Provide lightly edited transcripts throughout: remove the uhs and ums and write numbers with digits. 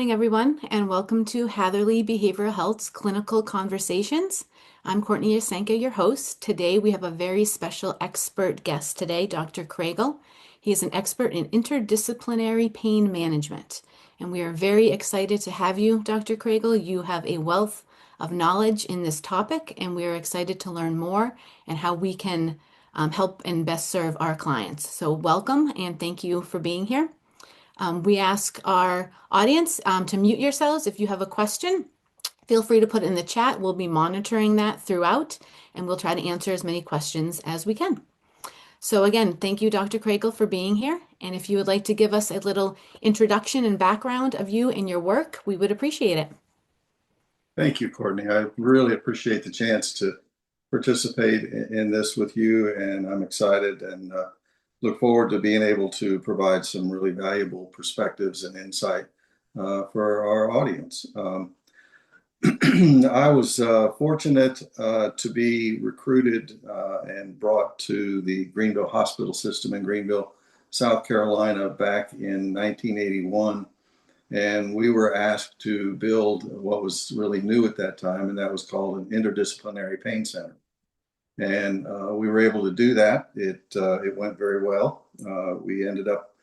Morning, everyone, and welcome to Hatherley Behavioral Health's Clinical Conversations. I'm Courtney Yasenka, your host. Today, we have a very special expert guest today, Dr. Kriegel. He is an expert in interdisciplinary pain management, and we are very excited to have you, Dr. Kriegel. You have a wealth of knowledge in this topic, and we are excited to learn more and how we can help and best serve our clients. So welcome, and thank you for being here. We ask our audience to mute yourselves. If you have a question, feel free to put it in the chat. We'll be monitoring that throughout, and we'll try to answer as many questions as we can. So again, thank you, Dr. Kriegel, for being here. And if you would like to give us a little introduction and background of you and your work, we would appreciate it. Thank you, Courtney. I really appreciate the chance to participate in this with you, and I'm excited and look forward to being able to provide some really valuable perspectives and insight for our audience. I was fortunate to be recruited and brought to the Greenville Hospital System in Greenville, South Carolina back in 1981. And we were asked to build what was really new at that time, and that was called an interdisciplinary pain center. And we were able to do that. It went very well. We ended up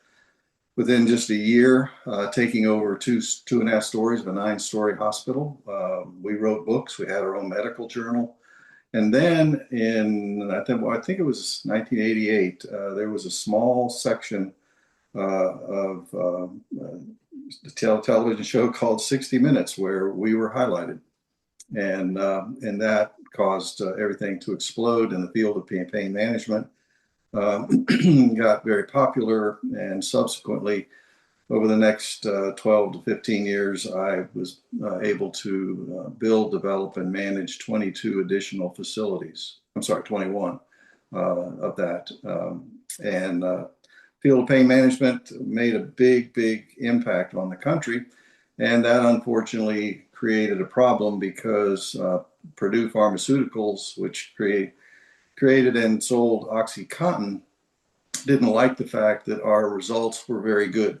within just a year taking over two and a half stories of a 9-story hospital. We wrote books. We had our own medical journal. And then I think it was 1988, there was a small section of the television show called 60 Minutes where we were highlighted. And that caused everything to explode in the field of pain management. Got very popular, and subsequently, over the next 12 to 15 years, I was able to build, develop, and manage 22 additional facilities. I'm sorry, 21 of that. Field of pain management made a big impact on the country. And that unfortunately created a problem because Purdue Pharmaceuticals, which created and sold OxyContin, didn't like the fact that our results were very good.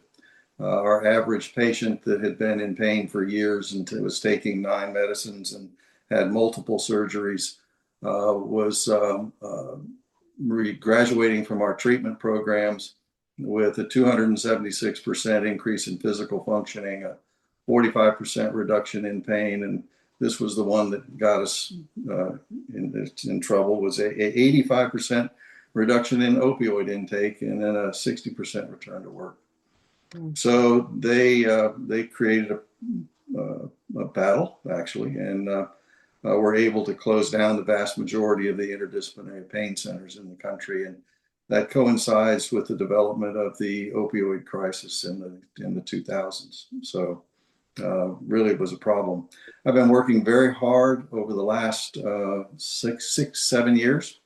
Our average patient that had been in pain for years and was taking 9 medicines and had multiple surgeries was graduating from our treatment programs with a 276% increase in physical functioning, a 45% reduction in pain. And this was the one that got us in trouble, was a 85% reduction in opioid intake and then a 60% return to work. So they created a battle, actually, and were able to close down the vast majority of the interdisciplinary pain centers in the country. And that coincides with the development of the opioid crisis in the 2000s. So really it was a problem. I've been working very hard over the last 7 years.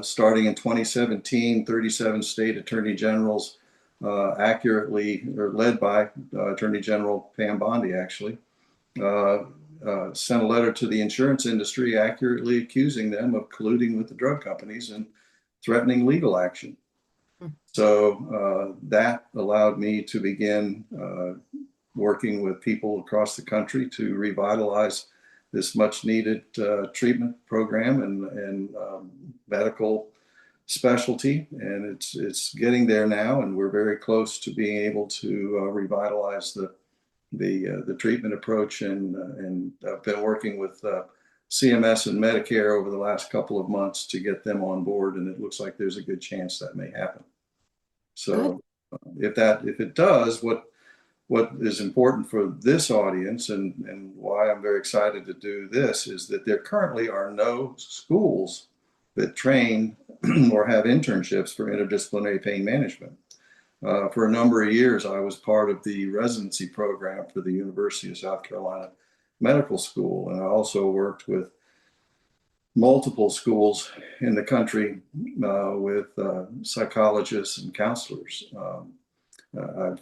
Starting in 2017, 37 state attorney generals led by Attorney General Pam Bondi, actually, sent a letter to the insurance industry accurately accusing them of colluding with the drug companies and threatening legal action. So that allowed me to begin working with people across the country to revitalize this much needed treatment program and medical specialty. And it's getting there now, and we're very close to being able to revitalize the treatment approach. And I've been working with CMS and Medicare over the last couple of months to get them on board, and it looks like there's a good chance that may happen. So if it does, what is important for this audience and why I'm very excited to do this is that there currently are no schools that train or have internships for interdisciplinary pain management. For a number of years, I was part of the residency program for the University of South Carolina Medical School, and I also worked with multiple schools in the country with psychologists and counselors. I've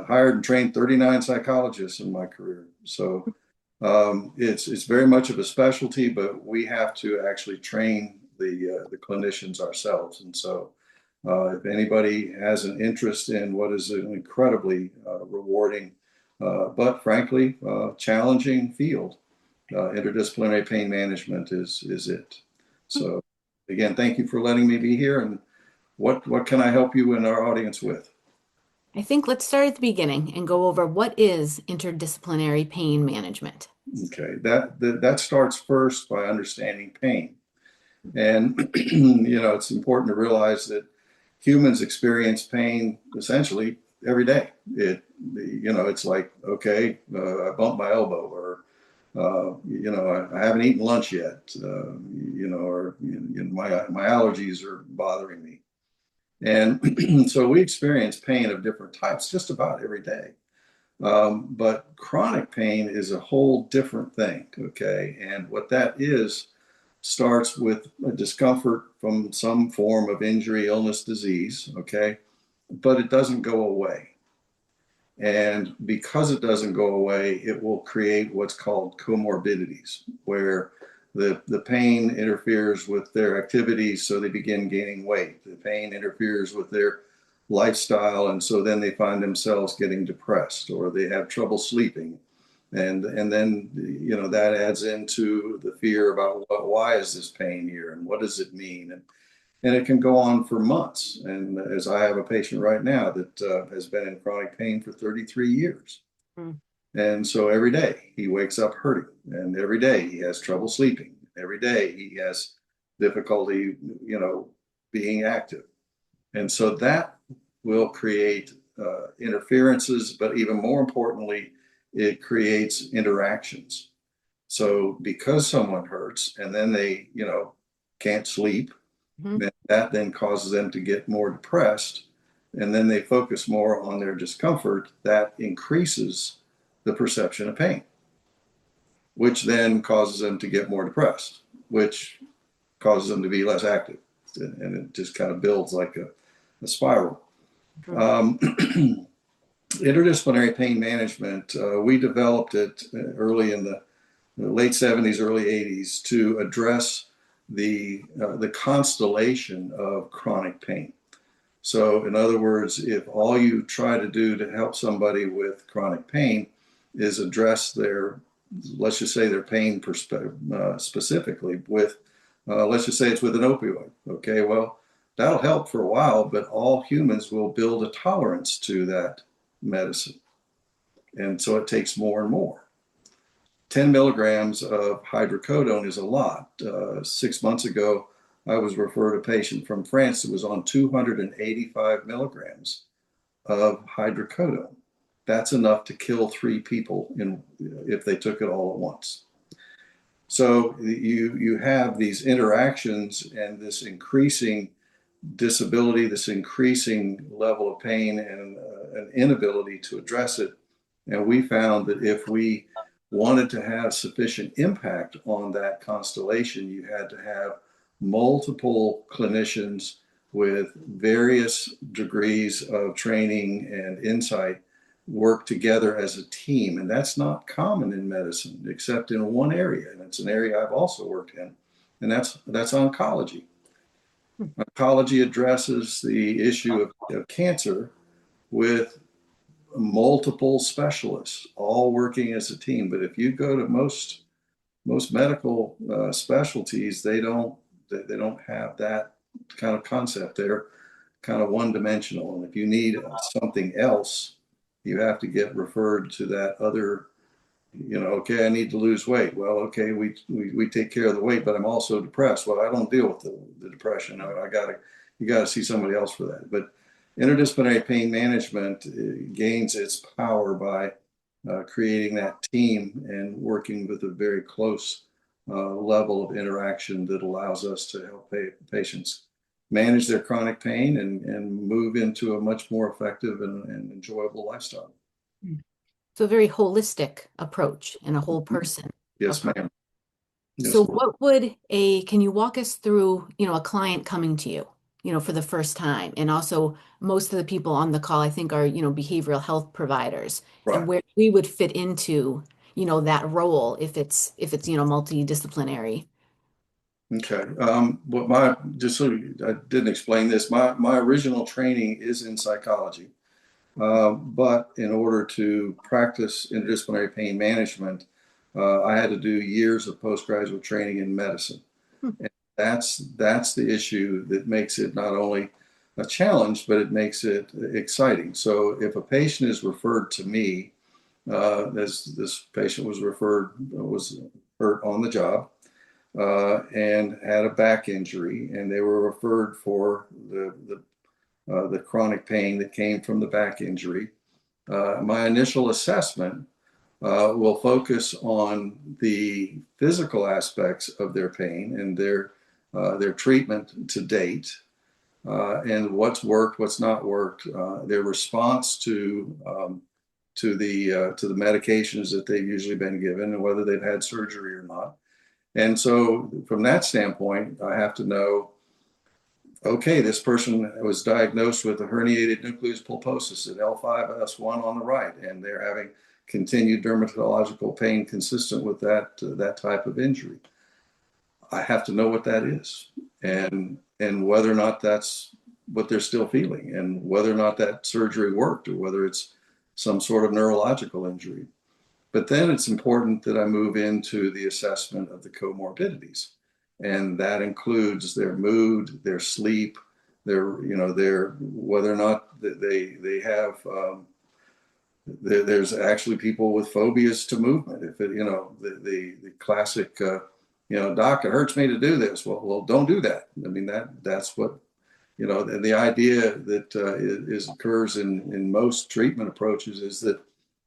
hired and trained 39 psychologists in my career. So it's very much of a specialty, but we have to actually train the clinicians ourselves. And so If anybody has an interest in what is an incredibly rewarding, but frankly, challenging field, interdisciplinary pain management is it. So again, thank you for letting me be here. And what can I help you and our audience with? I think let's start at the beginning and go over what is interdisciplinary pain management. Okay, that starts first by understanding pain. And it's important to realize that humans experience pain essentially every day. It's like, okay, I bumped my elbow, or I haven't eaten lunch yet, or my allergies are bothering me. And so we experience pain of different types just about every day. But chronic pain is a whole different thing, okay? And what that is starts with a discomfort from some form of injury, illness, disease, okay? But it doesn't go away. And because it doesn't go away, it will create what's called comorbidities, where the pain interferes with their activities, so they begin gaining weight. The pain interferes with their lifestyle, and so then they find themselves getting depressed, or they have trouble sleeping. And then that adds into the fear about why is this pain here and what does it mean, and it can go on for months. And as I have a patient right now that has been in chronic pain for 33 years. Mm. And so every day he wakes up hurting, and every day he has trouble sleeping. Every day he has difficulty, being active. And so that will create interferences, but even more importantly, it creates interactions. So because someone hurts and then they, can't sleep, Mhm. that then causes them to get more depressed, and then they focus more on their discomfort. That increases the perception of pain, which then causes them to get more depressed, which causes them to be less active. And it just kind of builds like a spiral. Mhm. Um, Interdisciplinary pain management, we developed it early in the late 70s, early 80s to address the constellation of chronic pain. So, in other words, if all you try to do to help somebody with chronic pain is address their, let's just say, their pain specifically with, let's just say it's with an opioid. Okay, well, that'll help for a while, but all humans will build a tolerance to that medicine. And so it takes more and more. 10 milligrams of hydrocodone is a lot. 6 months ago, I was referred a patient from France that was on 285 milligrams of hydrocodone. That's enough to kill 3 people if they took it all at once. So you have these interactions and this increasing disability, this increasing level of pain, and an inability to address it. And we found that if we wanted to have sufficient impact on that constellation, you had to have multiple clinicians with various degrees of training and insight work together as a team. And that's not common in medicine, except in one area. And it's an area I've also worked in, and that's oncology. Oncology addresses the issue of cancer with multiple specialists all working as a team. But if you go to most medical specialties, they don't have that kind of concept. They're kind of one dimensional. And if you need something else, you have to get referred to that other. Okay, I need to lose weight. Well, okay, we take care of the weight, but I'm also depressed. Well, I don't deal with the depression. You gotta see somebody else for that. But interdisciplinary pain management gains its power by creating that team and working with a very close level of interaction that allows us to help patients manage their chronic pain and move into a much more effective and enjoyable lifestyle. So a very holistic approach and a whole person Yes, approach. ma'am. So Yes, ma'am. what would can you walk us through, a client coming to you, for the first time? And also most of the people on the call, I think are, behavioral health providers, and Right. where we would fit into, that role if it's, multidisciplinary. Okay. Just so I didn't explain this, my original training is in psychology. But in order to practice interdisciplinary pain management, I had to do years of postgraduate training in medicine. Hmm. And that's the issue that makes it not only a challenge, but it makes it exciting. So if a patient is referred to me, as this patient was hurt on the job, and had a back injury, and they were referred for the chronic pain that came from the back injury. My initial assessment will focus on the physical aspects of their pain and their treatment to date, and what's worked, what's not worked, their response to the medications that they've usually been given, and whether they've had surgery or not. And so, from that standpoint, I have to know, okay, this person was diagnosed with a herniated nucleus pulposus at L5S1 on the right, and they're having continued dermatological pain consistent with that type of injury. I have to know what that is, and whether or not that's what they're still feeling, and whether or not that surgery worked, or whether it's some sort of neurological injury. But then it's important that I move into the assessment of the comorbidities. And that includes their mood, their sleep, their whether or not they have there's actually people with phobias to movement. If it, the classic doc, it hurts me to do this. Well, don't do that. I mean, that's what, the idea that occurs in most treatment approaches is that,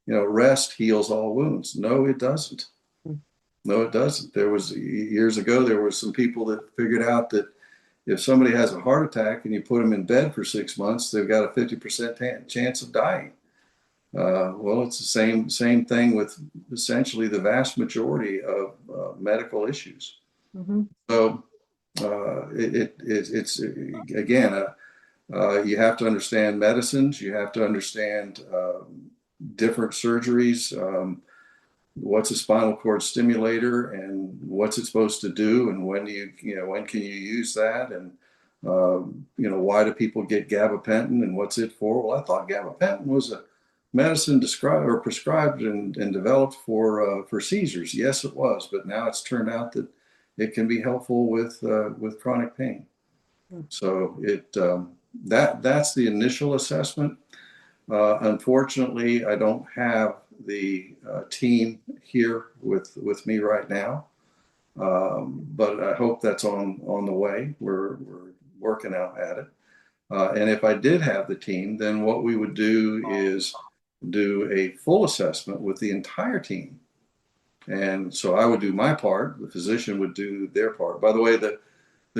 rest heals all wounds. No, it doesn't. No, it doesn't. There was years ago, there were some people that figured out that if somebody has a heart attack and you put them in bed for 6 months, they've got a 50% chance of dying. Well, it's the same thing with essentially the vast majority of medical issues. Mm-hmm. So it's again, you have to understand medicines. You have to understand different surgeries. What's a spinal cord stimulator, and what's it supposed to do, and when when can you use that, and why do people get gabapentin, and what's it for? Well, I thought gabapentin was a medicine described or prescribed and developed for seizures. Yes, it was, but now it's turned out that it can be helpful with chronic pain. So that's the initial assessment. Unfortunately, I don't have the team here with me right now, but I hope that's on the way. We're working out at it. And if I did have the team, then what we would do is do a full assessment with the entire team. And so I would do my part, the physician would do their part. By the way, the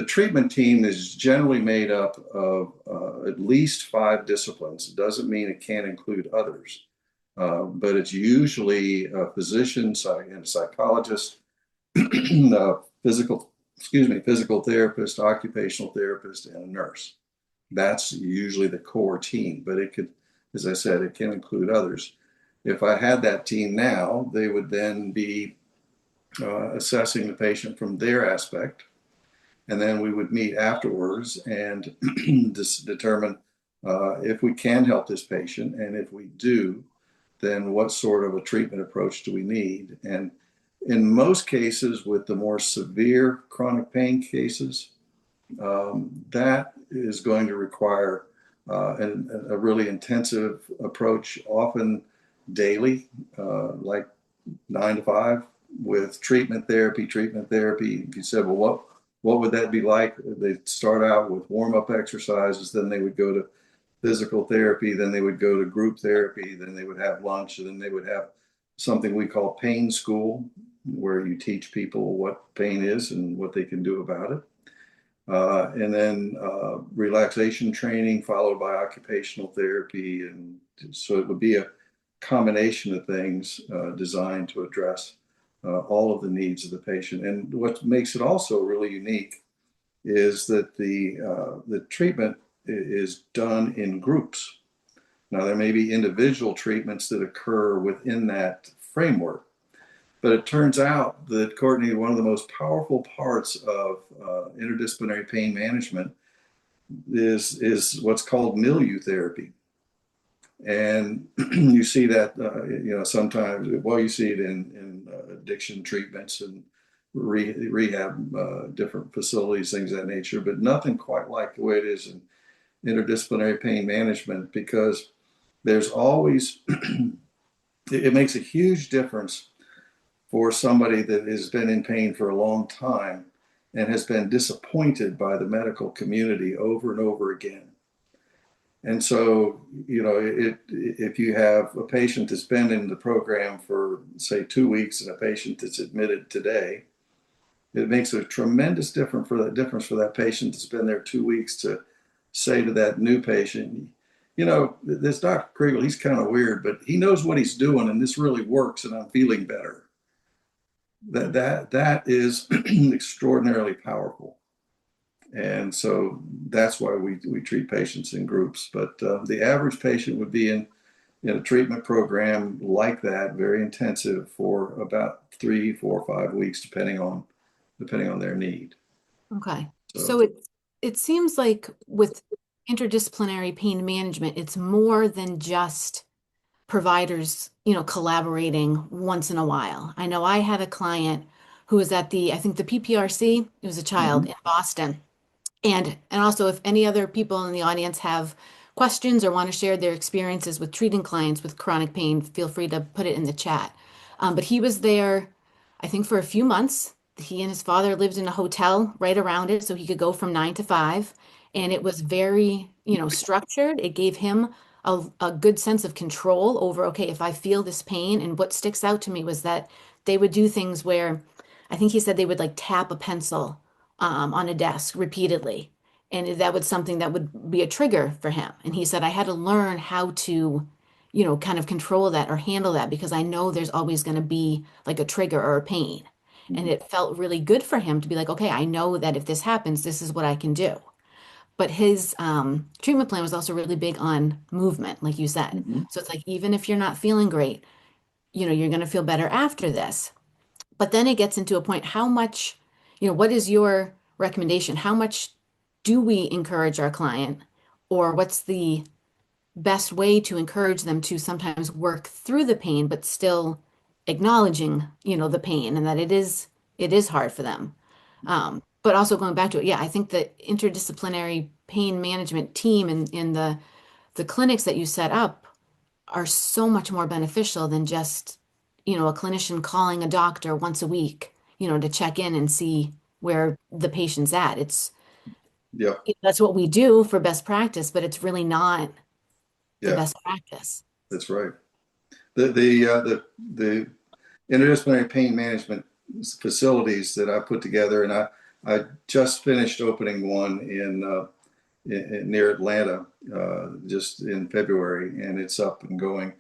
treatment team is generally made up of at least 5 disciplines. It doesn't mean it can't include others, but it's usually a physician and a psychologist, physical therapist, occupational therapist, and a nurse. That's usually the core team, but it could, as I said, it can include others. If I had that team now, they would then be assessing the patient from their aspect, and then we would meet afterwards and determine if we can help this patient, and if we do, then what sort of a treatment approach do we need? And in most cases, with the more severe chronic pain cases, that is going to require a really intensive approach, often daily, like 9 to 5, with treatment therapy. If you said, well, what would that be like? They'd start out with warm-up exercises, then they would go to physical therapy, then they would go to group therapy, then they would have lunch, and then they would have something we call pain school, where you teach people what pain is and what they can do about it. And then relaxation training followed by occupational therapy. And so it would be a combination of things designed to address all of the needs of the patient. And what makes it also really unique is that the treatment is done in groups. Now, there may be individual treatments that occur within that framework, But it turns out that, Courtney, one of the most powerful parts of interdisciplinary pain management is what's called milieu therapy. And you see that, sometimes, well, you see it in addiction treatments and rehab, different facilities, things of that nature, but nothing quite like the way it is in interdisciplinary pain management, because there's always, it makes a huge difference for somebody that has been in pain for a long time and has been disappointed by the medical community over and over again. And so, if you have a patient that's been in the program for, say, 2 weeks and a patient that's admitted today, it makes a tremendous difference for that patient that's been there 2 weeks to say to that new patient, this Dr. Kriegel, he's kind of weird, but he knows what he's doing, and this really works, and I'm feeling better. That is extraordinarily powerful. And so that's why we treat patients in groups. But the average patient would be in a treatment program like that, very intensive, for about 3, 4, 5 weeks, depending on their need. Okay. So So it seems like with interdisciplinary pain management, it's more than just providers, collaborating once in a while. I know I had a client who was at I think the PPRC, it was a child mhm. in Boston. And also, if any other people in the audience have questions or want to share their experiences with treating clients with chronic pain, feel free to put it in the chat. But he was there, I think, for a few months. He and his father lived in a hotel right around it, so he could go from 9 to 5. And it was very, structured. It gave him a good sense of control over, okay, if I feel this pain. And what sticks out to me was that they would do things where I think he said they would like tap a pencil on a desk repeatedly. And that was something that would be a trigger for him. And he said, I had to learn how to, kind of control that or handle that because I know there's always going to be like a trigger or a pain. And it felt really good for him to be like, okay, I know that if this happens, this is what I can do. But his treatment plan was also really big on movement, like you said. Mhm. So it's like, even if you're not feeling great, you're going to feel better after this. But then it gets into a point, how much, what is your recommendation? How much do we encourage our client? Or what's the best way to encourage them to sometimes work through the pain, but still acknowledging, the pain and that it is hard for them. But also going back to it, yeah, I think the interdisciplinary pain management team and the clinics that you set up are so much more beneficial than just, a clinician calling a doctor once a week, to check in and see where the patient's at. Yep. That's what we do for best practice, but it's really not the Yeah, best practice. that's right. The interdisciplinary pain management facilities that I put together, and I just finished opening one near Atlanta just in February, and it's up and going.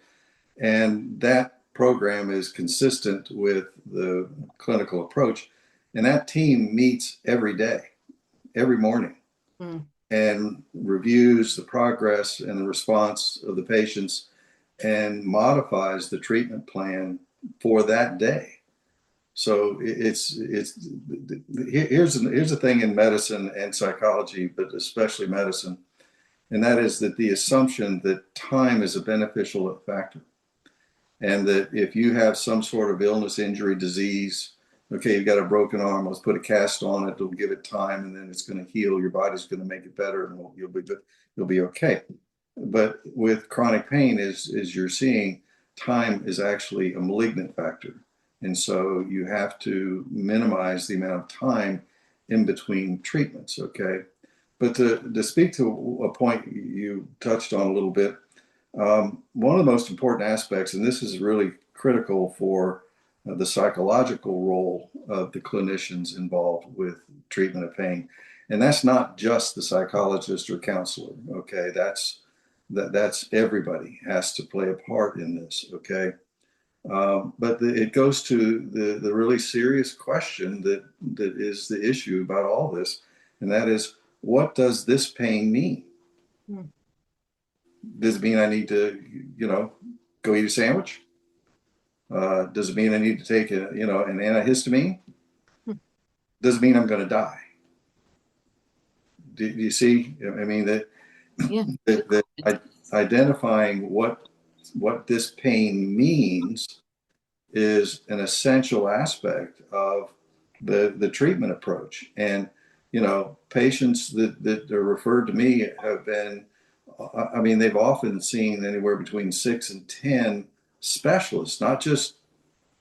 And that program is consistent with the clinical approach. And that team meets every day, every morning, Mm. and reviews the progress and the response of the patients and modifies the treatment plan for that day. So here's the thing in medicine and psychology, but especially medicine, and that is that the assumption that time is a beneficial factor, and that if you have some sort of illness, injury, disease, okay, you've got a broken arm, let's put a cast on it, it'll give it time, and then it's going to heal, your body's going to make it better, and you'll be good, you'll be okay. But with chronic pain, is you're seeing, time is actually a malignant factor. And so you have to minimize the amount of time in between treatments, okay? But to speak to a point you touched on a little bit, one of the most important aspects, and this is really critical for the psychological role of the clinicians involved with treatment of pain, and that's not just the psychologist or counselor. Okay, that's everybody has to play a part in this. Okay, but it goes to the really serious question that is the issue about all this, and that is, what does this pain mean? Mm. Does it mean I need to, go eat a sandwich? Does it mean I need to take an antihistamine? Hmm. Does it mean I'm going to die? Do you see? I mean Yeah. Good that question. identifying what this pain means is an essential aspect of the treatment approach. And patients that are referred to me have been, I mean, they've often seen anywhere between 6 and 10 specialists, not just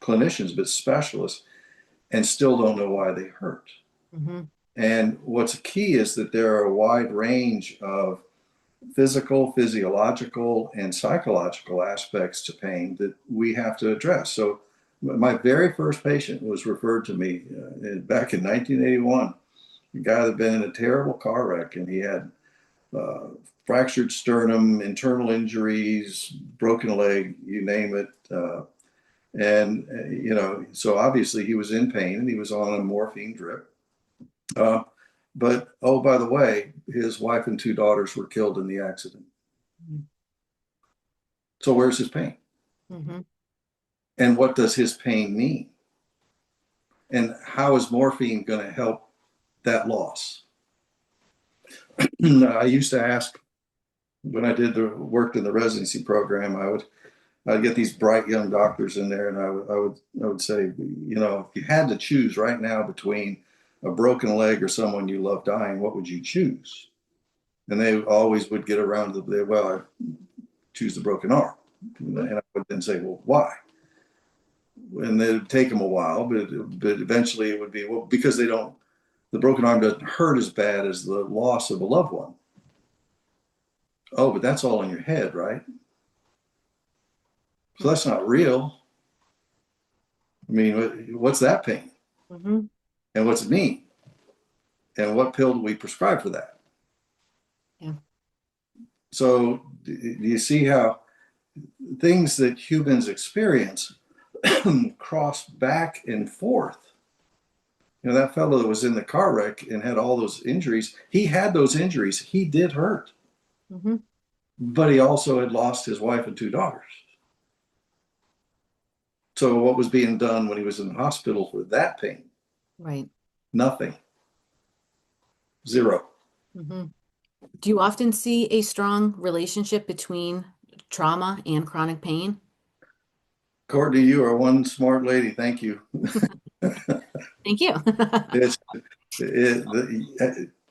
clinicians, but specialists, and still don't know why they hurt. Hmm. And what's key is that there are a wide range of physical, physiological, and psychological aspects to pain that we have to address. So, my very first patient was referred to me back in 1981. A guy that had been in a terrible car wreck, and he had uh, fractured sternum, internal injuries, broken leg, you name it. So obviously he was in pain and he was on a morphine drip. Uh, but oh, by the way, his wife and 2 daughters were killed in the accident. So where's his pain? Hmm. And what does his pain mean? And how is morphine going to help that loss? I used to ask when I did the worked in the residency program, I'd get these bright young doctors in there, and I would say, if you had to choose right now between a broken leg or someone you love dying, what would you choose? And they always would get around to I choose the broken arm. And I would then say, well, why? And it would take them a while, but eventually it would be, well, because the broken arm doesn't hurt as bad as the loss of a loved one. Oh, but that's all in your head, right? So that's not real. I mean, what's that pain? Hmm. And what's it mean? And what pill do we prescribe for that? Yeah. So do you see how things that humans experience cross back and forth? That fellow that was in the car wreck and had all those injuries, he had those injuries. He did hurt, Hmm. but he also had lost his wife and 2 daughters. So what was being done when he was in the hospital for that pain? Right. Nothing. Zero. Hmm. Do you often see a strong relationship between trauma and chronic pain? Courtney, you are one smart lady. Thank you. Thank you. It's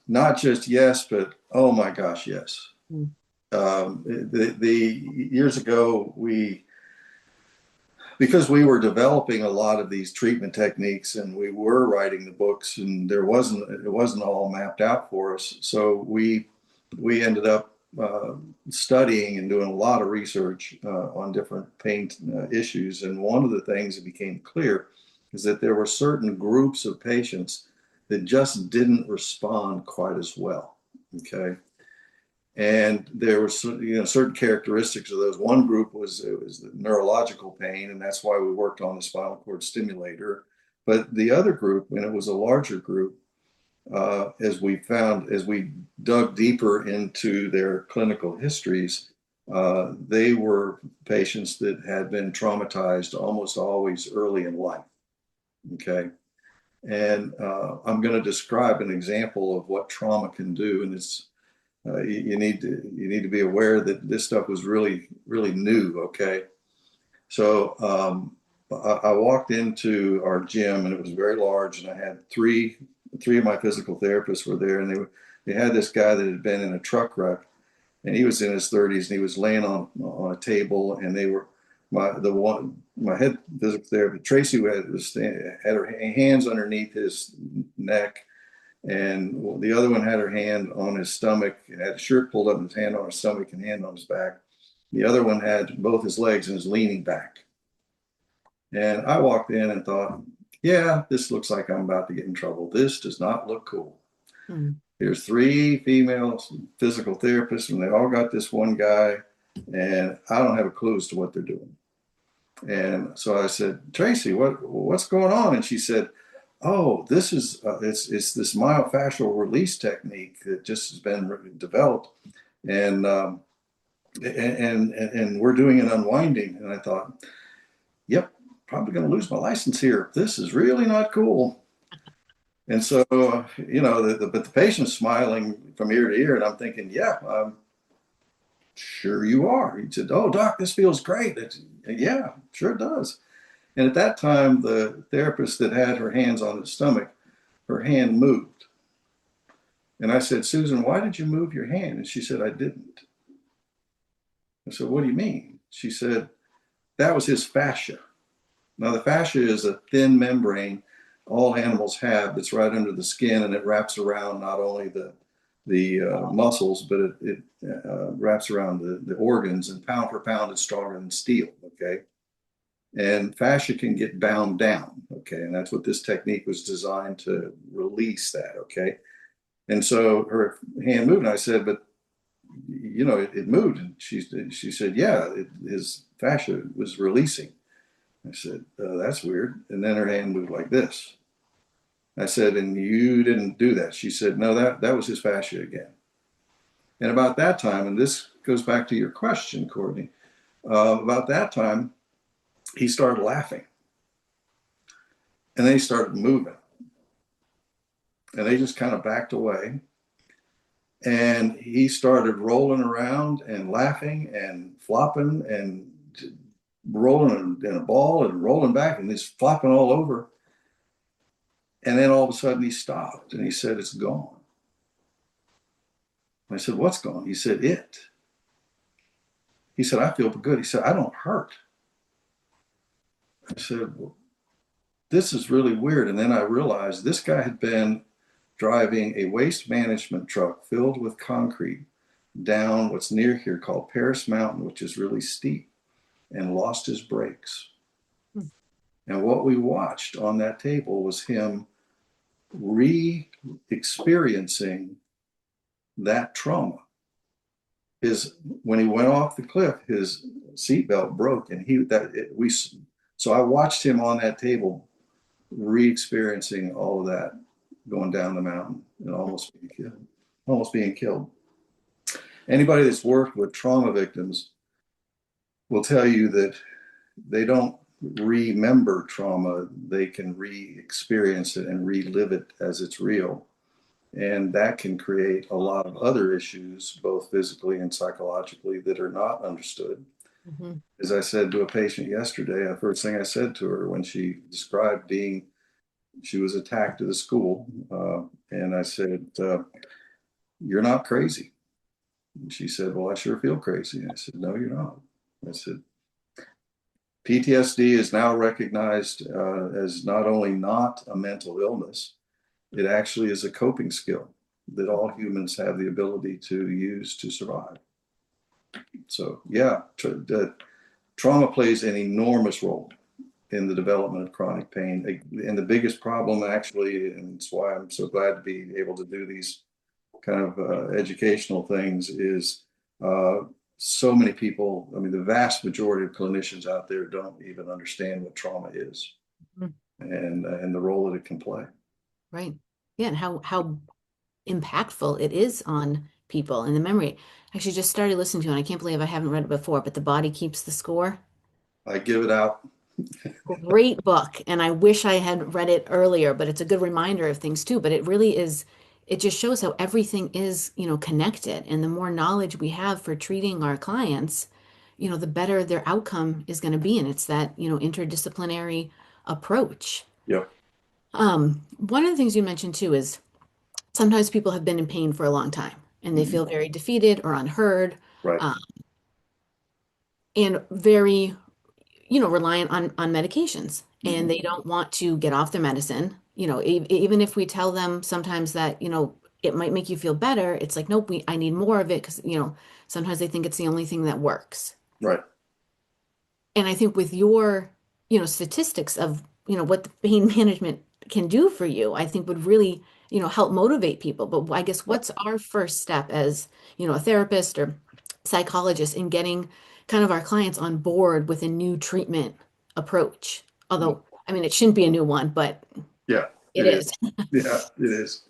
not just yes, but oh my gosh, yes. Mm. The years ago, because we were developing a lot of these treatment techniques and we were writing the books, and it wasn't all mapped out for us. So we ended up studying and doing a lot of research on different pain issues. And one of the things that became clear is that there were certain groups of patients that just didn't respond quite as well. Okay. And there were certain characteristics of those. One group was the neurological pain, and that's why we worked on the spinal cord stimulator. But the other group, and it was a larger group, as we dug deeper into their clinical histories, they were patients that had been traumatized almost always early in life. Okay. And I'm going to describe an example of what trauma can do, and you need to be aware that this stuff was really really new. Okay, so I walked into our gym and it was very large, and I had three of my physical therapists were there, and they had this guy that had been in a truck wreck, and he was in his 30s, and he was laying on a table, and they were my head physical therapist Tracy had her hands underneath his neck, and the other one had her hand on his stomach, had his shirt pulled up, and his hand on his stomach and hand on his back. The other one had both his legs and is leaning back. And I walked in and thought, yeah, this looks like I'm about to get in trouble. This does not look cool. Mm. Here's three female physical therapists, and they all got this one guy, and I don't have a clue as to what they're doing. And so I said, Tracy, what's going on? And she said, oh, this is it's this myofascial release technique that just has been developed, and and we're doing an unwinding. And I thought, yep, probably going to lose my license here. This is really not cool. And so, but the patient's smiling from ear to ear, and I'm thinking, yeah, sure you are. He said, oh, doc, this feels great. Yeah, sure it does. And at that time, the therapist that had her hands on his stomach, her hand moved. And I said, Susan, why did you move your hand? And she said, I didn't. I said, what do you mean? She said, that was his fascia. Now, the fascia is a thin membrane all animals have that's right under the skin, and it wraps around not only the muscles, but it wraps around the organs, and pound for pound, it's stronger than steel, okay? And fascia can get bound down, okay? And that's what this technique was designed to release that, okay? And so her hand moved, and I said, but it moved. And she said, yeah, his fascia was releasing. I said, that's weird. And then her hand moved like this. I said, and you didn't do that. She said, no, that was his fascia again. And about that time, and this goes back to your question, Courtney, about that time, he started laughing. And then he started moving. And they just kind of backed away. And he started rolling around and laughing and flopping and rolling in a ball and rolling back and he's flopping all over. And then all of a sudden he stopped and he said, it's gone. I said, what's gone? He said, it. He said, I feel good. He said, I don't hurt. I said, well, this is really weird. And then I realized this guy had been driving a waste management truck filled with concrete down what's near here called Paris Mountain, which is really steep, and lost his brakes. And what we watched on that table was him re-experiencing that trauma. When he went off the cliff, his seatbelt broke, and so I watched him on that table re-experiencing all of that going down the mountain and almost being killed. Anybody that's worked with trauma victims will tell you that they don't remember trauma, they can re-experience it and relive it as it's real. And that can create a lot of other issues, both physically and psychologically, that are not understood. Mm-hmm. As I said to a patient yesterday, the first thing I said to her when she described she was attacked at a school, and I said, you're not crazy. And she said, well, I sure feel crazy. And I said, no, you're not. I said, PTSD is now recognized as not only not a mental illness, it actually is a coping skill that all humans have the ability to use to survive. So yeah, trauma plays an enormous role in the development of chronic pain. And the biggest problem actually, and it's why I'm so glad to be able to do these kind of educational things, is so many people, I mean, the vast majority of clinicians out there don't even understand what trauma is. Mm-hmm. and the role that it can play. Right. Yeah, and how impactful it is on people and the memory. I actually just started listening to it, and I can't believe I haven't read it before, but The Body Keeps the Score. I give it out. Great book, and I wish I had read it earlier, but it's a good reminder of things too. But it really is, it just shows how everything is, connected. And the more knowledge we have for treating our clients, the better their outcome is going to be. And it's that, interdisciplinary approach. Yep. One of the things you mentioned too is sometimes people have been in pain for a long time and they feel very defeated or unheard. Right. And very, reliant on medications, and they don't want to get off their medicine. Even if we tell them sometimes that, it might make you feel better, it's like, nope, I need more of it because, sometimes they think it's the only thing that works. Right. And I think with your, statistics of, what the pain management can do for you, I think would really, help motivate people. But I guess what's our first step as, a therapist or psychologist in getting kind of our clients on board with a new treatment approach? Although, I mean, it shouldn't be a new one, but yeah, it is. Yeah, it is.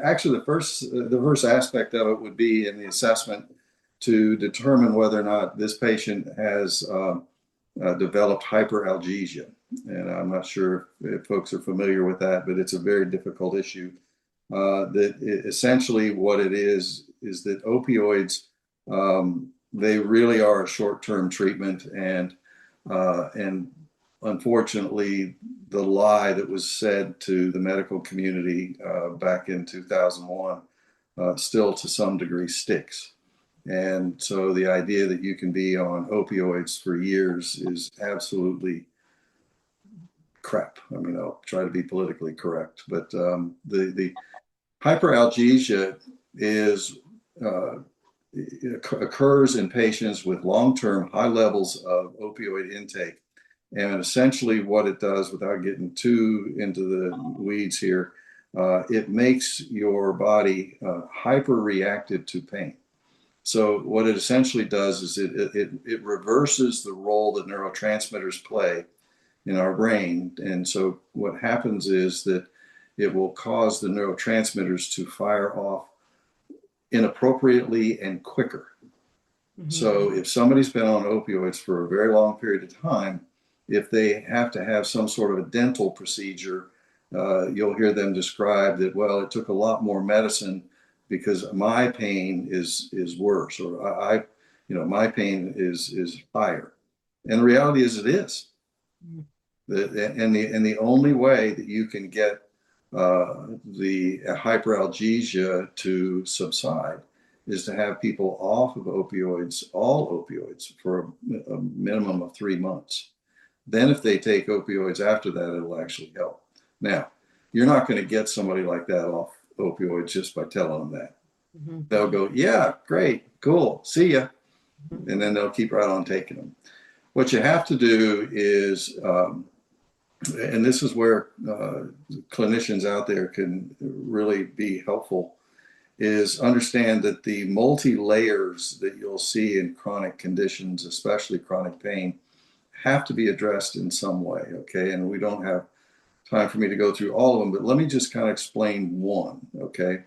Actually, the first aspect of it would be in the assessment to determine whether or not this patient has developed hyperalgesia. And I'm not sure if folks are familiar with that, but it's a very difficult issue. Essentially what it is that opioids, they really are a short-term treatment, and unfortunately, the lie that was said to the medical community back in 2001 still to some degree sticks. And so the idea that you can be on opioids for years is absolutely crap. I mean, I'll try to be politically correct, but the hyperalgesia is it occurs in patients with long-term high levels of opioid intake. And essentially what it does, without getting too into the weeds here, it makes your body hyper-reactive to pain. So what it essentially does is it reverses the role that neurotransmitters play in our brain. And so what happens is that it will cause the neurotransmitters to fire off inappropriately and quicker. Mm-hmm. So if somebody's been on opioids for a very long period of time, if they have to have some sort of a dental procedure, you'll hear them describe that, well, it took a lot more medicine because my pain is worse, or my pain is higher. And the reality is it is. Mm-hmm. And the only way that you can get the hyperalgesia to subside is to have people off of opioids, all opioids, for a minimum of 3 months. Then if they take opioids after that, it'll actually help. Now, you're not going to get somebody like that off opioids just by telling them that. Mm-hmm. They'll go, yeah, great, cool, see ya. Mm-hmm. And then they'll keep right on taking them. What you have to do is, and this is where clinicians out there can really be helpful, is understand that the multi-layers that you'll see in chronic conditions, especially chronic pain, have to be addressed in some way, okay? And we don't have time for me to go through all of them, but let me just kind of explain one, okay?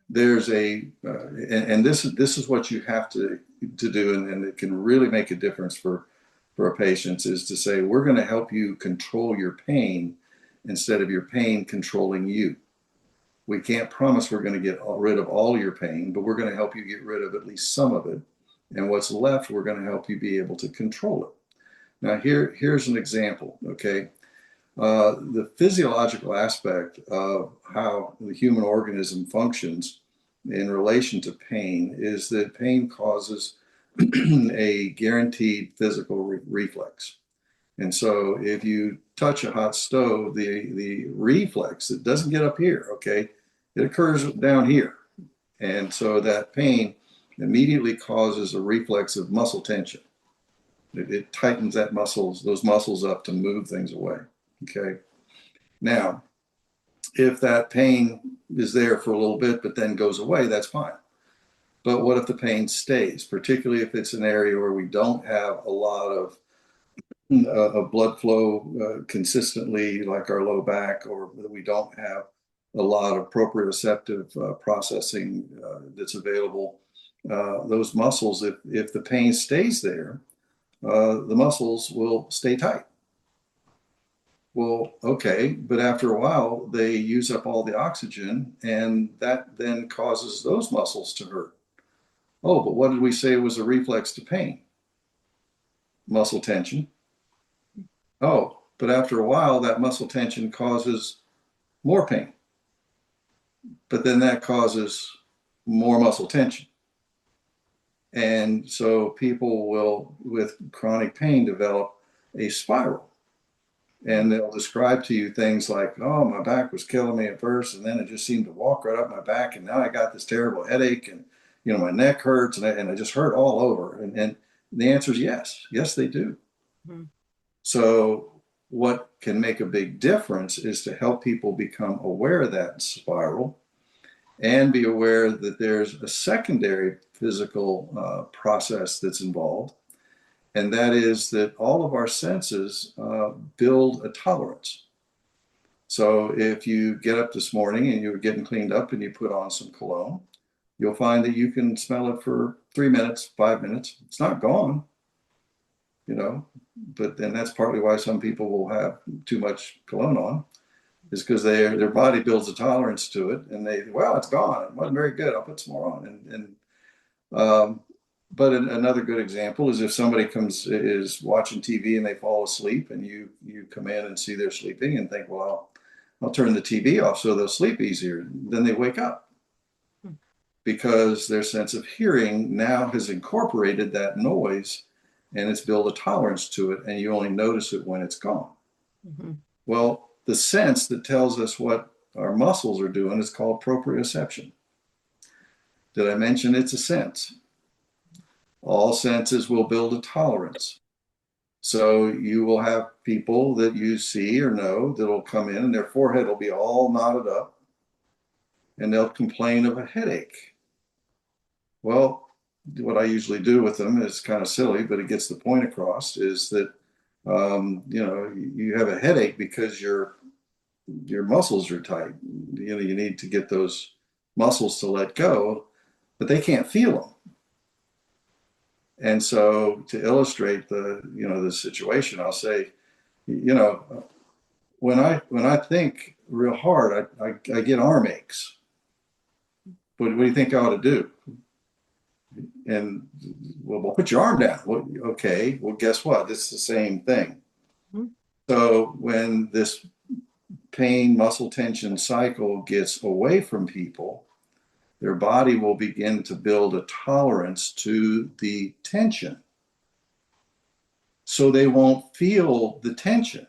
There's and this is what you have to do, and it can really make a difference for our patients, is to say, we're going to help you control your pain instead of your pain controlling you. We can't promise we're going to get rid of all your pain, but we're going to help you get rid of at least some of it. And what's left, we're going to help you be able to control it. Now, here's an example, okay? The physiological aspect of how the human organism functions in relation to pain is that pain causes a guaranteed physical reflex. And so if you touch a hot stove, the reflex, it doesn't get up here, okay? It occurs down here. And so that pain immediately causes a reflex of muscle tension. It tightens those muscles up to move things away, okay? Now, if that pain is there for a little bit but then goes away, that's fine. But what if the pain stays, particularly if it's an area where we don't have a lot of blood flow consistently, like our low back, or we don't have a lot of proprioceptive processing that's available? Those muscles, if the pain stays there, the muscles will stay tight. Well, okay, but after a while, they use up all the oxygen, and that then causes those muscles to hurt. Oh, but what did we say was a reflex to pain? Muscle tension. Oh, but after a while, that muscle tension causes more pain. But then that causes more muscle tension. And so people will, with chronic pain, develop a spiral. And they'll describe to you things like, oh, my back was killing me at first, and then it just seemed to walk right up my back, and now I got this terrible headache, and my neck hurts, and I just hurt all over. And the answer is yes. Yes, they do. Mm-hmm. So what can make a big difference is to help people become aware of that spiral and be aware that there's a secondary physical process that's involved. And that is that all of our senses build a tolerance. So if you get up this morning and you're getting cleaned up and you put on some cologne, you'll find that you can smell it for 3 minutes, 5 minutes. It's not gone. you know, but then that's partly why some people will have too much cologne on, is because their body builds a tolerance to it, and well, it's gone. It wasn't very good. I'll put some more on. Um, but another good example is if somebody is watching TV and they fall asleep, and you come in and see they're sleeping and think, well, I'll turn the TV off so they'll sleep easier. Then they wake up because their sense of hearing now has incorporated that noise, and it's built a tolerance to it, and you only notice it when it's gone. Mm-hmm. Well, the sense that tells us what our muscles are doing is called proprioception. Did I mention it's a sense? All senses will build a tolerance. So you will have people that you see or know that will come in and their forehead will be all knotted up and they'll complain of a headache. Well, what I usually do with them is kind of silly, but it gets the point across, is that you have a headache because your muscles are tight. You need to get those muscles to let go, but they can't feel them. And so to illustrate the situation, I'll say, when I think real hard, I get arm aches. What do you think I ought to do? And well, put your arm down. Well, okay. Well, guess what? It's the same thing. Mm-hmm. So when this pain muscle tension cycle gets away from people, their body will begin to build a tolerance to the tension. So they won't feel the tension.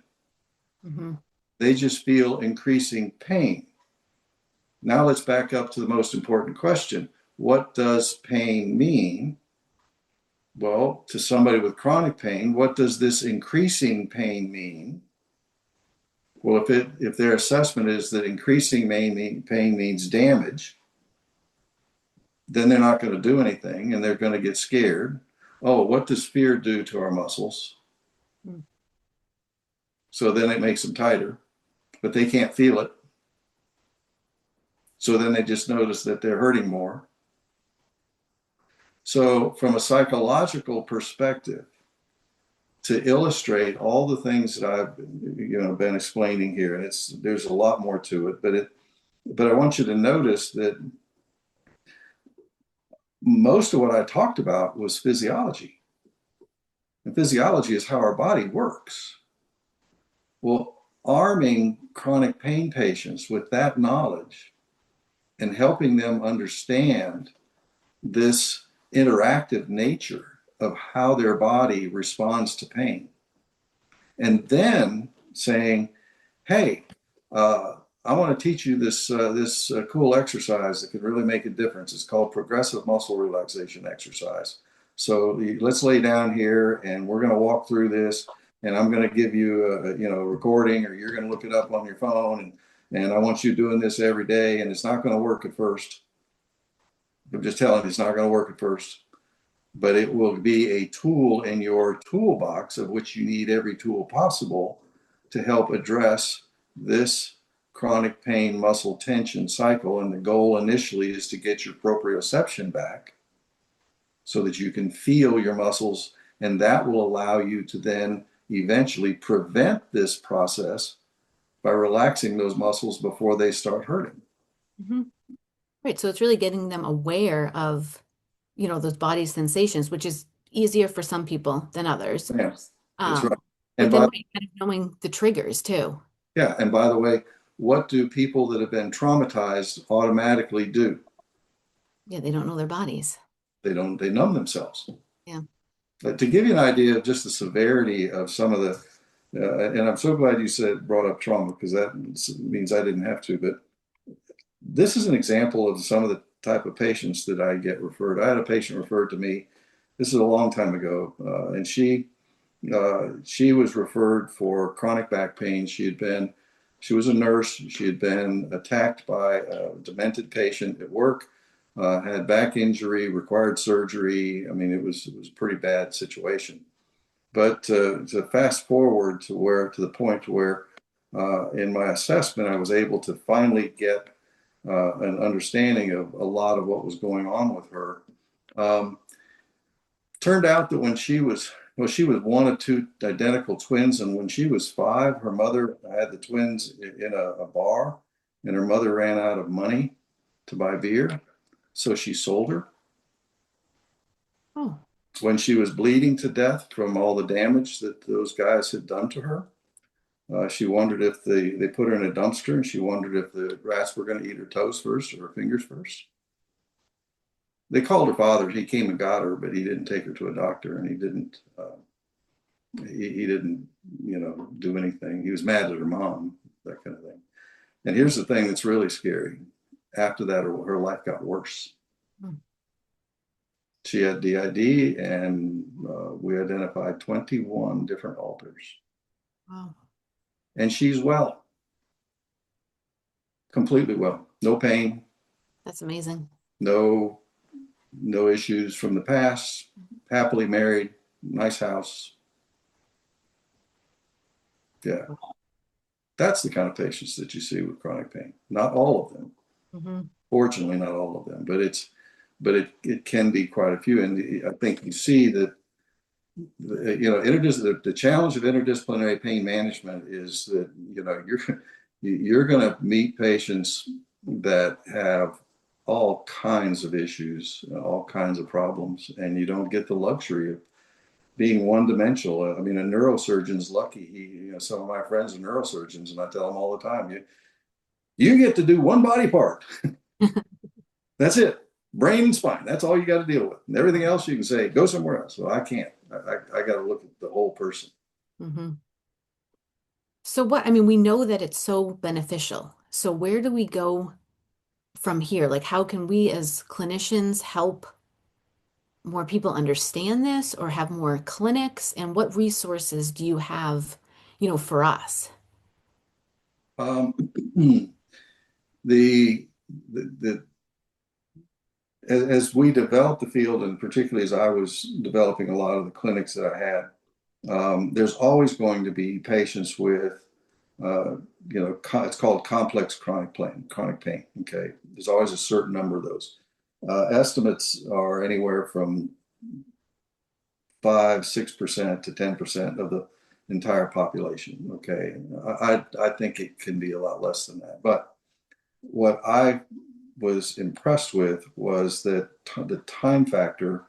Mm-hmm. They just feel increasing pain. Now let's back up to the most important question. What does pain mean? Well, to somebody with chronic pain, what does this increasing pain mean? Well, if their assessment is that increasing pain means damage, then they're not going to do anything and they're going to get scared. Oh, what does fear do to our muscles? So then it makes them tighter, but they can't feel it. So then they just notice that they're hurting more. So from a psychological perspective, to illustrate all the things that I've been explaining here, and there's a lot more to it, but I want you to notice that most of what I talked about was physiology. And physiology is how our body works. Well, arming chronic pain patients with that knowledge and helping them understand this interactive nature of how their body responds to pain. And then saying, hey, I want to teach you this cool exercise that could really make a difference. It's called progressive muscle relaxation exercise. So let's lay down here and we're going to walk through this, and I'm going to give you a recording, or you're going to look it up on your phone, and I want you doing this every day, and it's not going to work at first. I'm just telling you, it's not going to work at first, but it will be a tool in your toolbox, of which you need every tool possible to help address this chronic pain muscle tension cycle. And the goal initially is to get your proprioception back so that you can feel your muscles, and that will allow you to then eventually prevent this process by relaxing those muscles before they start hurting. Mm-hmm. Right. So it's really getting them aware of, those body sensations, which is easier for some people than others. Yes, that's right. But then kind of knowing the triggers too. Yeah. And by the way, what do people that have been traumatized automatically do? Yeah, they don't know their bodies. They numb themselves. Yeah. But to give you an idea of just the severity of some of the, and I'm so glad you brought up trauma, because that means I didn't have to, but this is an example of some of the type of patients that I get referred. I had a patient referred to me. This is a long time ago, and she was referred for chronic back pain. She was a nurse. She had been attacked by a demented patient at work, had back injury, required surgery. I mean, it was a pretty bad situation. But to fast forward to the point where in my assessment, I was able to finally get an understanding of a lot of what was going on with her. Turned out that when Well, she was one of two identical twins, and when she was 5, her mother had the twins in a bar, and her mother ran out of money to buy beer, so she sold her. Oh, When she was bleeding to death from all the damage that those guys had done to her, she wondered if they put her in a dumpster, and she wondered if the rats were going to eat her toes first or her fingers first. They called her father. He came and got her, but he didn't take her to a doctor, and he didn't, do anything. He was mad at her mom, that kind of thing. And here's the thing that's really scary. After that, her life got worse. hmm. She had DID, and we identified 21 different alters. Wow. And she's well, completely well. No pain, That's amazing. no no issues from the past, happily married, nice house. Yeah. That's the kind of patients that you see with chronic pain. Not all of them. Hmm. Fortunately, not all of them, but it can be quite a few. And I think you see that the challenge of interdisciplinary pain management is that you're going to meet patients that have all kinds of issues, all kinds of problems, and you don't get the luxury of being one dimensional. I mean, a neurosurgeon's lucky. Some of my friends are neurosurgeons, and I tell them all the time, you get to do one body part. That's it. Brain and spine. That's all you got to deal with. And everything else you can say, go somewhere else. Well, I can't. I got to look at the whole person. Hmm. So what, I mean, we know that it's so beneficial. So where do we go from here? Like, how can we as clinicians help more people understand this or have more clinics? And what resources do you have, for us? Um, the, the as we developed the field, and particularly as I was developing a lot of the clinics that I had, there's always going to be patients with, it's called complex chronic pain. Okay, there's always a certain number of those. Estimates are anywhere from 5, 6% to 10% of the entire population. Okay, I think it can be a lot less than that. But what I was impressed with was that the time factor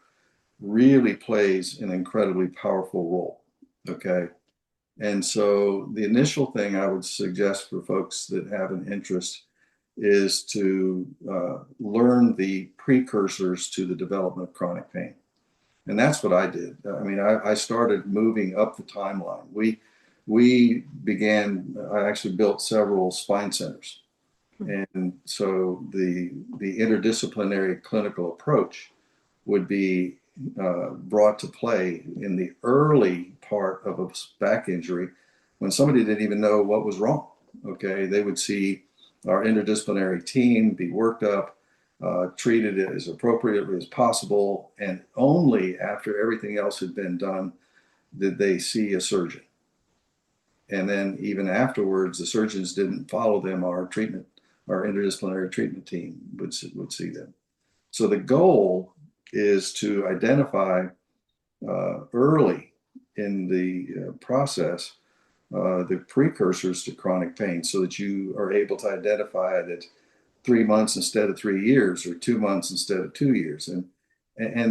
really plays an incredibly powerful role. Okay. And so the initial thing I would suggest for folks that have an interest is to learn the precursors to the development of chronic pain. And that's what I did. I mean, I started moving up the timeline. I actually built several spine centers. And so the interdisciplinary clinical approach would be brought to play in the early part of a back injury when somebody didn't even know what was wrong. Okay, they would see our interdisciplinary team be worked up, treated as appropriately as possible, and only after everything else had been done did they see a surgeon. And then even afterwards, the surgeons didn't follow them. Our interdisciplinary treatment team would see them. So the goal is to identify early in the process the precursors to chronic pain so that you are able to identify it at 3 months instead of 3 years or 2 months instead of 2 years. And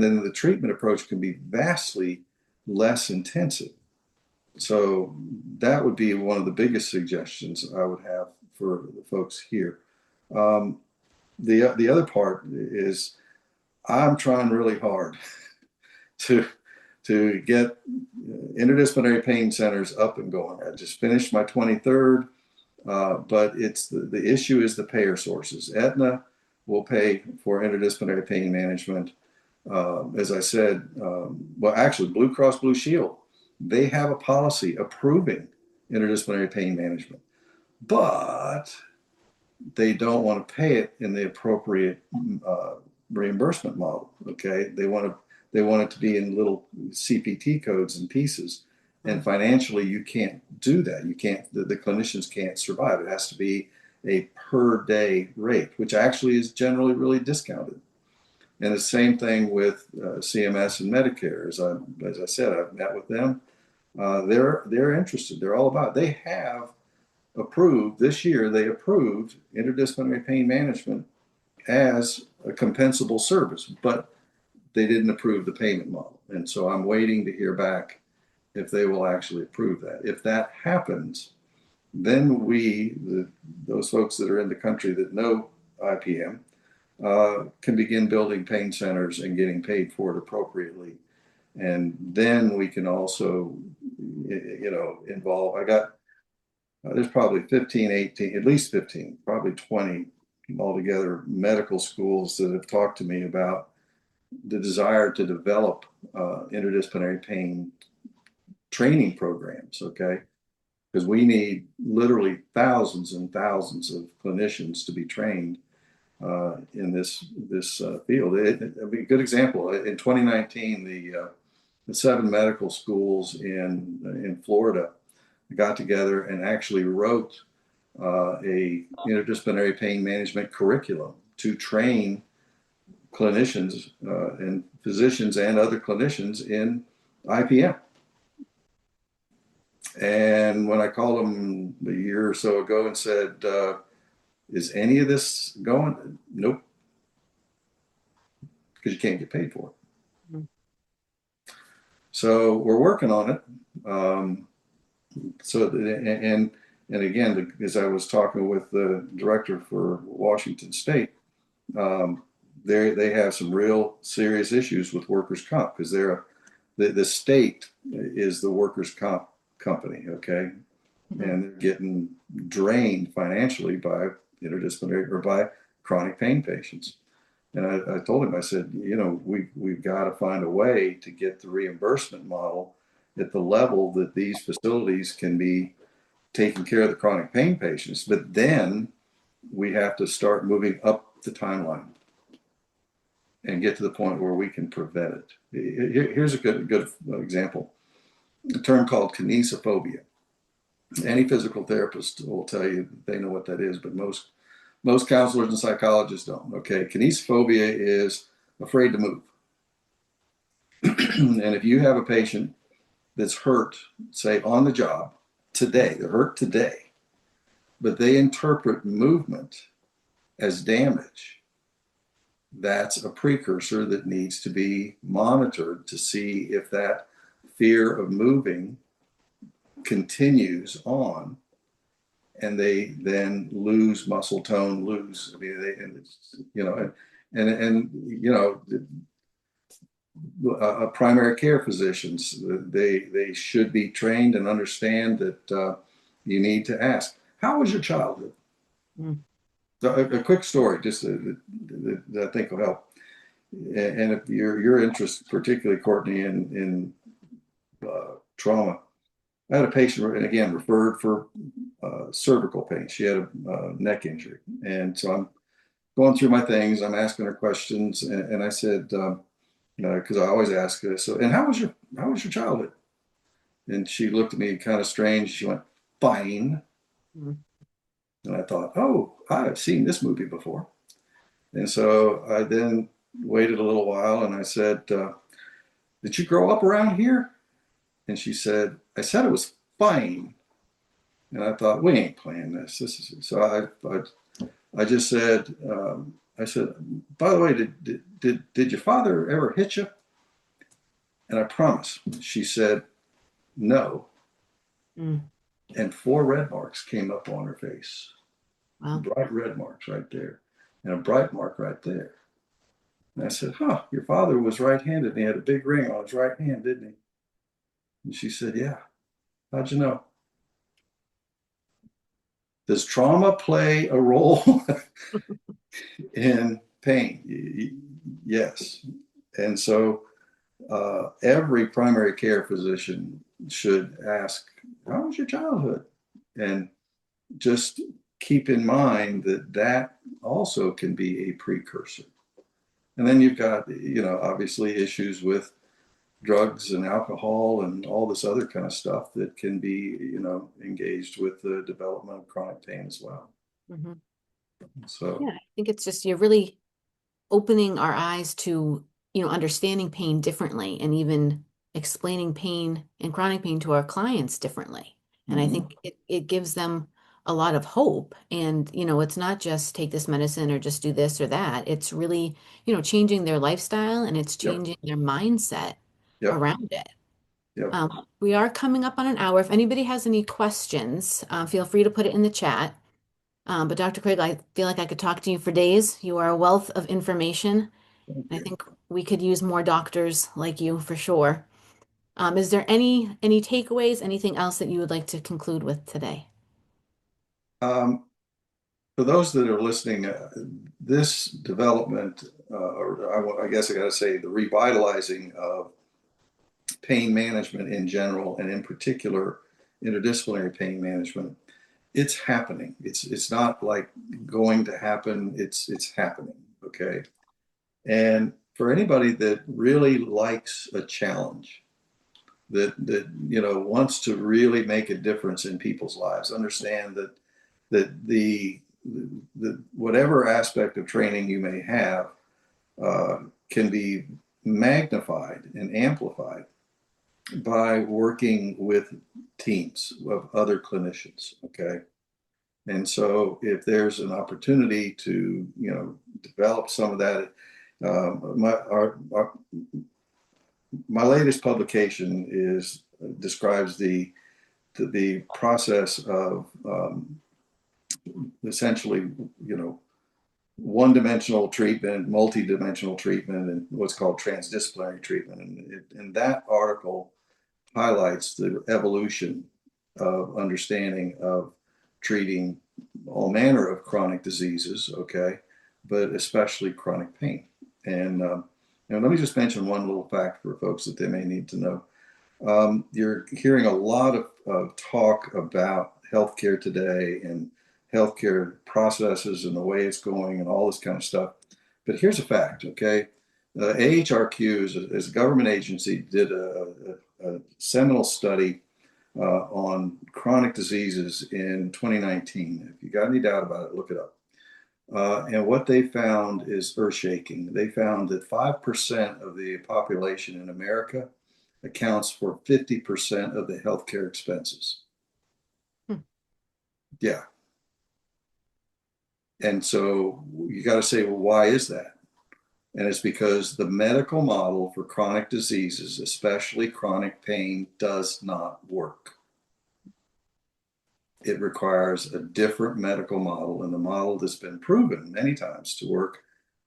then the treatment approach can be vastly less intensive. So that would be one of the biggest suggestions I would have for the folks here. Um, the other part is I'm trying really hard to get interdisciplinary pain centers up and going. I just finished my 23rd, but it's the issue is the payer sources. Aetna will pay for interdisciplinary pain management. As I said, well, actually, Blue Cross Blue Shield, they have a policy approving interdisciplinary pain management, but they don't want to pay it in the appropriate reimbursement model. Okay, they want it to be in little CPT codes and pieces, and financially you can't do that. You can't. The clinicians can't survive. It has to be a per day rate, which actually is generally really discounted. And the same thing with CMS and Medicare. As I said, I've met with them. They're interested. They're all about it. They have approved this year. They approved interdisciplinary pain management as a compensable service, but they didn't approve the payment model. And so I'm waiting to hear back if they will actually approve that. If that happens, then those folks that are in the country that know IPM, can begin building pain centers and getting paid for it appropriately. And then we can also, involve, there's probably 15, 18, at least 15, probably 20 altogether medical schools that have talked to me about the desire to develop interdisciplinary pain training programs, okay? Because we need literally thousands and thousands of clinicians to be trained in this field. I mean, a good example, in 2019, the 7 medical schools in Florida got together and actually wrote a interdisciplinary pain management curriculum to train clinicians and physicians and other clinicians in IPM. And when I called them a year or so ago and said, is any of this going? Nope, because you can't get paid for it. Mm-hmm. So we're working on it. And again, as I was talking with the director for Washington State, they have some real serious issues with workers' comp because the state is the workers' comp company, okay, mm-hmm. And they're getting drained financially by interdisciplinary or by chronic pain patients. And I told him, I said, we've got to find a way to get the reimbursement model at the level that these facilities can be taking care of the chronic pain patients. But then we have to start moving up the timeline and get to the point where we can prevent it. Here's a good example, a term called kinesiophobia. Any physical therapist will tell you they know what that is, but most counselors and psychologists don't. Okay, kinesiophobia is afraid to move. And if you have a patient that's hurt, say on the job today, they're hurt today, but they interpret movement as damage, that's a precursor that needs to be monitored to see if that fear of moving continues on, and they then lose muscle tone, lose. I mean, primary care physicians, they should be trained and understand that you need to ask, "How was your childhood?" Mm. So a quick story, just that I think will help. And if your interest, particularly Courtney, in trauma, I had a patient, and again, referred for cervical pain. She had a neck injury. And so I'm going through my things. I'm asking her questions. And I said, because I always ask her, so, and how was your childhood? And she looked at me kind of strange. She went, "Fine." Mm-hmm. And I thought, oh, I've seen this movie before. And so I then waited a little while and I said, "Did you grow up around here?" And she said, "I said it was fine." And I thought, we ain't playing this. So I just said, I said, "By the way, did your father ever hit you?" And I promise, she said, "No." Mm. And 4 red marks came up on her face. Wow. Bright red marks right there. And a bright mark right there. And I said, "Your father was right-handed and he had a big ring on his right hand, didn't he?" And she said, "Yeah." "How'd you know?" Does trauma play a role in pain? Yes. And so every primary care physician should ask, "How was your childhood?" And just keep in mind that also can be a precursor. And then you've got, obviously issues with drugs and alcohol and all this other kind of stuff that can be, engaged with the development of chronic pain as well. Mm-hmm. So yeah, I think it's just, you're really opening our eyes to, understanding pain differently and even explaining pain and chronic pain to our clients differently. And I Mhm. think it gives them a lot of hope. And, it's not just take this medicine or just do this or that. It's really, changing their lifestyle and it's Yep. changing their mindset Yep. around it. Yep. We are coming up on an hour. If anybody has any questions, feel free to put it in the chat. But Dr. Craig, I feel like I could talk to you for days. You are a wealth of information. Thank I you. think we could use more doctors like you for sure. Is there any takeaways, anything else that you would like to conclude with today? Um, for those that are listening, this development, or I guess I got to say, the revitalizing of pain management in general, and in particular, interdisciplinary pain management, it's happening. It's not like going to happen. It's happening. Okay. And for anybody that really likes a challenge, that wants to really make a difference in people's lives, understand that the whatever aspect of training you may have uh, can be magnified and amplified by working with teams of other clinicians. Okay. And so if there's an opportunity to, develop some of that, my latest publication describes the process of essentially, one-dimensional treatment, multi-dimensional treatment, and what's called transdisciplinary treatment. And that article highlights the evolution of understanding of treating all manner of chronic diseases, okay, but especially chronic pain. And let me just mention one little fact for folks that they may need to know. You're hearing a lot of talk about healthcare today and healthcare processes and the way it's going and all this kind of stuff. But here's a fact, okay? AHRQ is a government agency, did a seminal study on chronic diseases in 2019. If you got any doubt about it, look it up. And what they found is earth-shaking. They found that 5% of the population in America accounts for 50% of the healthcare expenses. Hmm. Yeah. And so you got to say, well, why is that? And it's because the medical model for chronic diseases, especially chronic pain, does not work. It requires a different medical model. And the model that's been proven many times to work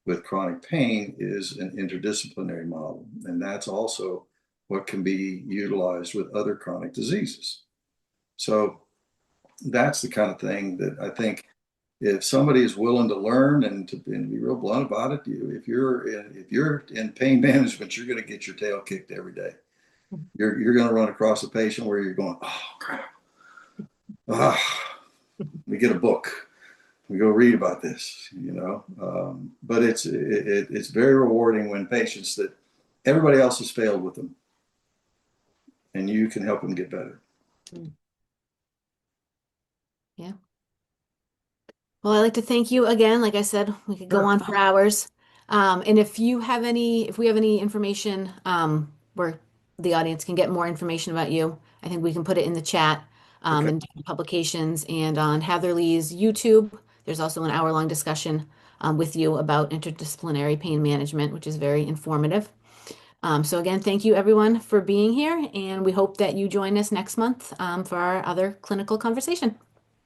with chronic pain is an interdisciplinary model. And that's also what can be utilized with other chronic diseases. So that's the kind of thing that I think if somebody is willing to learn and be real blunt about it, if you're in pain management, you're going to get your tail kicked every day. You're going to run across a patient where you're going, oh crap, we get a book, we go read about this, but it's very rewarding when patients that everybody else has failed with them, and you can help them get better. Mm. Yeah. Well, I'd like to thank you again. Like I said, we could go Sure. on for hours. And if we have any information, where the audience can get more information about you, I think we can put it in the chat, Okay. in different publications and on Hatherley's YouTube. There's also an hour-long discussion, with you about interdisciplinary pain management, which is very informative. So again, thank you everyone for being here, and we hope that you join us next month, for our other clinical conversation.